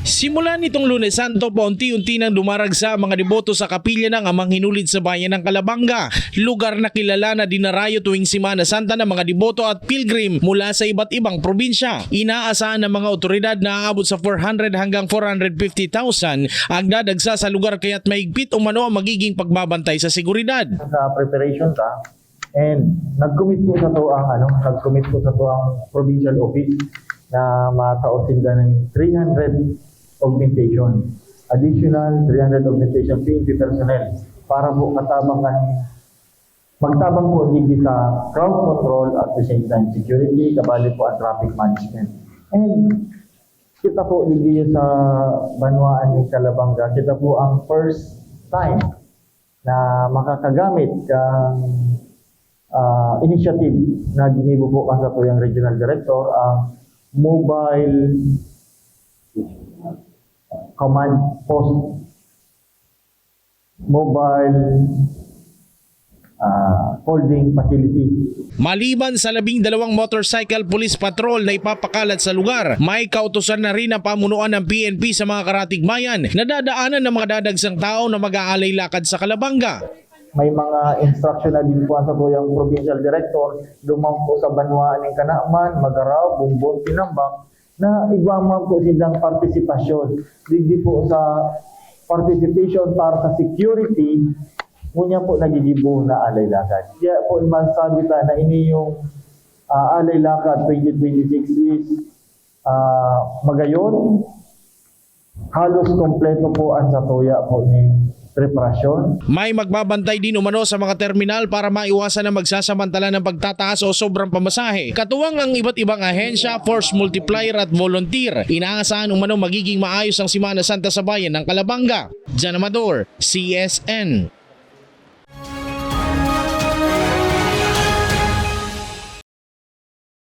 Simula nitong Lunes Santo, paunti-unti nang dumaragsa ang mga deboto sa kapilya ng Amang Hinulid sa bayan ng Calabanga, lugar na kilala na dinarayo tuwing Semana Santa ng mga deboto at pilgrim mula sa iba't ibang probinsya. Inaasahan ng mga otoridad na aabot sa 400 hanggang 450,000 ang dadagsa sa lugar kaya't mahigpit umano ang magiging pagbabantay sa seguridad. Sa preparation ka, and nag-commit po sa to ang provincial office na mataot sila ng 300 augmentation. Additional 300 augmentation PNP personnel para po magtabang po hindi sa crowd control at the same time security, kabali po ang traffic management. And kita po hindi sa Banwaan ni Calabanga, kita po ang first time na makakagamit ng initiative na ginibo po sa tuyang regional director ang mobile command post, mobile holding facility. Maliban sa 12 motorcycle police patrol na ipapakalat sa lugar, may kautusan na rin ang pamunuan ng PNP sa mga karatigbayan na dadaanan ng mga dadagsang tao na mag-aalay lakad sa Calabanga. May mga instruction na din po sa tuyang provincial director, lumang po sa Banwaan ng Kanaman, Magaraw, Bumbon, Tinambang, na igwamang po silang partisipasyon. Hindi po sa participation para sa security, ngunya po nagigibo na alay lakad. Kaya po masasabi ta na ini yung alay lakad 2026 is magayon, halos kompleto po ang sa tuya po ni preparasyon. May magbabantay din umano sa mga terminal para maiwasan na magsasamantala ng pagtataas o sobrang pamasahe. Katuwang ang iba't ibang ahensya, force multiplier at volunteer. Inaasahan umano magiging maayos ang Semana Santa sa bayan ng Calabanga. Jan Amador, CSN.